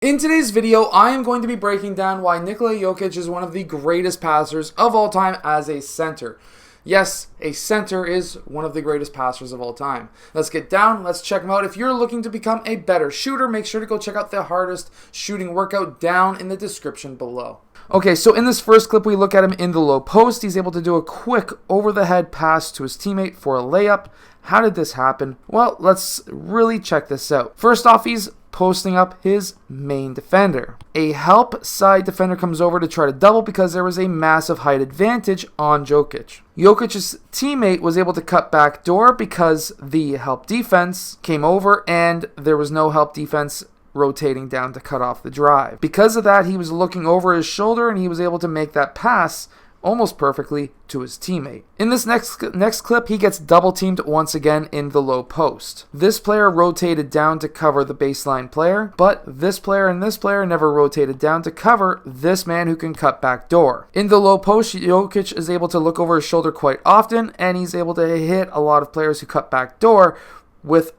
In today's video, I am going to be breaking down why Nikola Jokic is one of the greatest passers of all time as a center. Yes, a center is one of the greatest passers of all time. Let's get down, let's check them out. If you're looking to become a better shooter, make sure to go check out the hardest shooting workout down in the description below. Okay, so in this first clip, we look at him in the low post. He's able to do a quick over-the-head pass to his teammate for a layup. How did this happen? Well, let's really check this out. First off, he's posting up his main defender. A help side defender comes over to try to double because there was a massive height advantage on Jokic. Jokic's teammate was able to cut back door because the help defense came over and there was no help defense rotating down to cut off the drive. Because of that, he was looking over his shoulder and he was able to make that pass almost perfectly to his teammate. In this next clip, he gets double teamed once again in the low post. This player rotated down to cover the baseline player, but this player and this player never rotated down to cover this man who can cut back door. In the low post, Jokic is able to look over his shoulder quite often, and he's able to hit a lot of players who cut back door with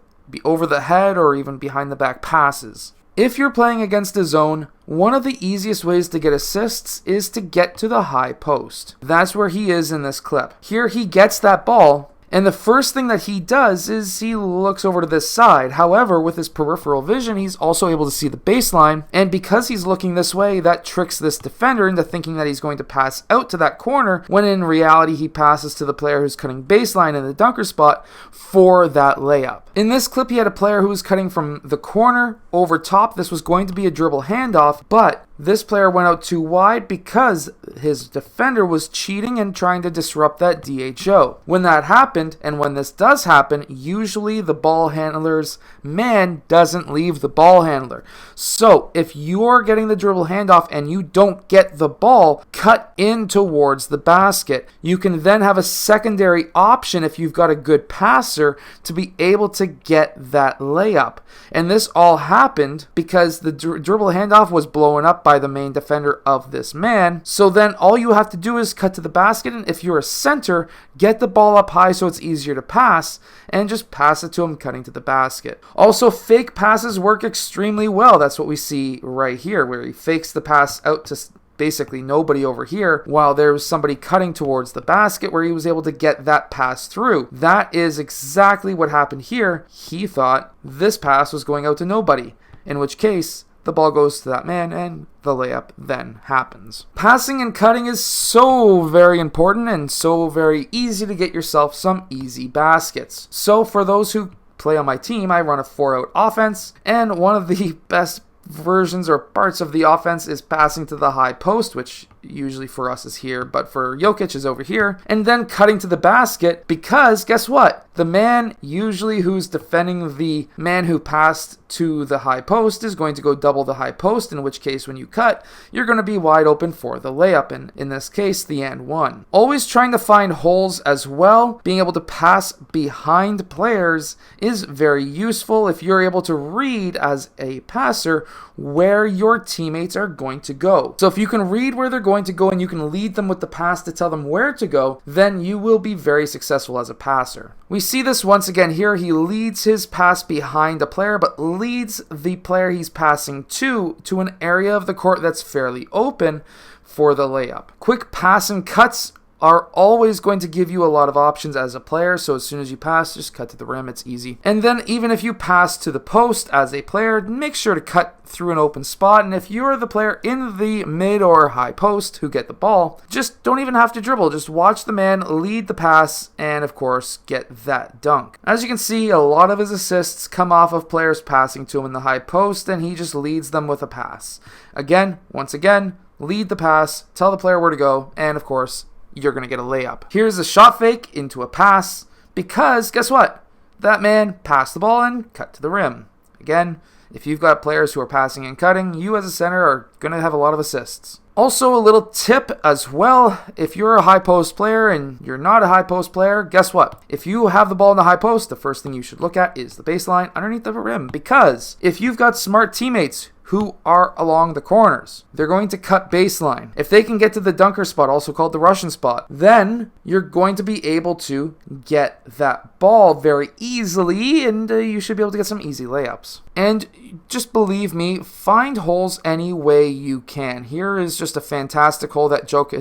over the head or even behind the back passes. If you're playing against a zone, one of the easiest ways to get assists is to get to the high post. That's where he is in this clip. Here he gets that ball, and the first thing that he does is he looks over to this side. However, with his peripheral vision, he's also able to see the baseline, and because he's looking this way, that tricks this defender into thinking that he's going to pass out to that corner, when in reality he passes to the player who's cutting baseline in the dunker spot for that layup. In this clip, he had a player who was cutting from the corner over top. This was going to be a dribble handoff, but this player went out too wide because his defender was cheating and trying to disrupt that DHO. When that happened, and when this does happen, usually the ball handler's man doesn't leave the ball handler. So if you're getting the dribble handoff and you don't get the ball, cut in towards the basket. You can then have a secondary option if you've got a good passer to be able to get that layup. And this all happened because the dribble handoff was blowing up by the main defender of this man. So then all you have to do is cut to the basket, and if you're a center, get the ball up high so it's easier to pass, and just pass it to him cutting to the basket. Also, fake passes work extremely well. That's what we see right here, where he fakes the pass out to basically nobody over here, while there was somebody cutting towards the basket where he was able to get that pass through. That is exactly what happened here. He thought this pass was going out to nobody, in which case the ball goes to that man and the layup then happens. Passing and cutting is so very important and so very easy to get yourself some easy baskets. So for those who play on my team, I run a 4-out offense, and one of the best versions or parts of the offense is passing to the high post, which usually for us is here, but for Jokic is over here, and then cutting to the basket, because guess what? The man usually who's defending the man who passed to the high post is going to go double the high post, in which case when you cut, you're going to be wide open for the layup, and in this case, the and one. Always trying to find holes as well. Being able to pass behind players is very useful if you're able to read as a passer where your teammates are going to go. So if you can read where they're going to go and you can lead them with the pass to tell them where to go, then you will be very successful as a passer. We see this once again here. He leads his pass behind a player, but leads the player he's passing to an area of the court that's fairly open for the layup. Quick pass and cuts are always going to give you a lot of options as a player, so as soon as you pass, just cut to the rim, it's easy. And then even if you pass to the post as a player, make sure to cut through an open spot, and if you're the player in the mid or high post who get the ball, just don't even have to dribble, just watch the man lead the pass, and of course, get that dunk. As you can see, a lot of his assists come off of players passing to him in the high post, and he just leads them with a pass. Again, once again, lead the pass, tell the player where to go, and of course, you're going to get a layup. Here's a shot fake into a pass because guess what? That man passed the ball and cut to the rim. Again, if you've got players who are passing and cutting, you as a center are going to have a lot of assists. Also, a little tip as well, if you're a high post player and you're not a high post player, guess what? If you have the ball in the high post, the first thing you should look at is the baseline underneath the rim, because if you've got smart teammates who are along the corners, they're going to cut baseline. If they can get to the dunker spot, also called the Russian spot, then you're going to be able to get that ball very easily, and you should be able to get some easy layups. And just believe me, find holes any way you can. Here is just a fantastic hole that Nikola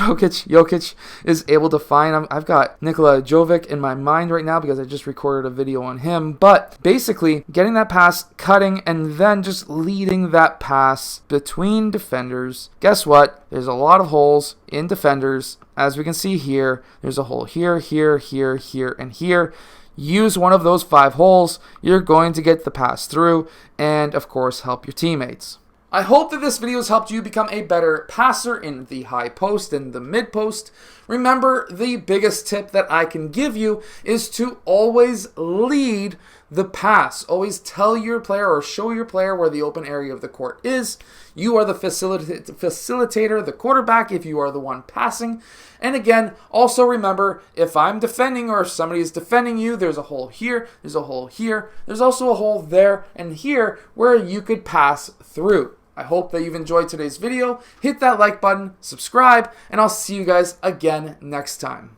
Jokic is able to find. I've got Nikola Jokic in my mind right now because I just recorded a video on him. But basically, getting that pass, cutting, and then just leading that pass between defenders. Guess what? There's a lot of holes in defenders. As we can see here, there's a hole here, here, here, here, and here. Use one of those 5 holes. You're going to get the pass through and, of course, help your teammates. I hope that this video has helped you become a better passer in the high post and the mid post. Remember, the biggest tip that I can give you is to always lead the pass. Always tell your player or show your player where the open area of the court is. You are the facilitator, the quarterback, if you are the one passing. And again, also remember, if I'm defending or if somebody is defending you, there's a hole here, there's a hole here, there's also a hole there and here where you could pass through. I hope that you've enjoyed today's video. Hit that like button, subscribe, and I'll see you guys again next time.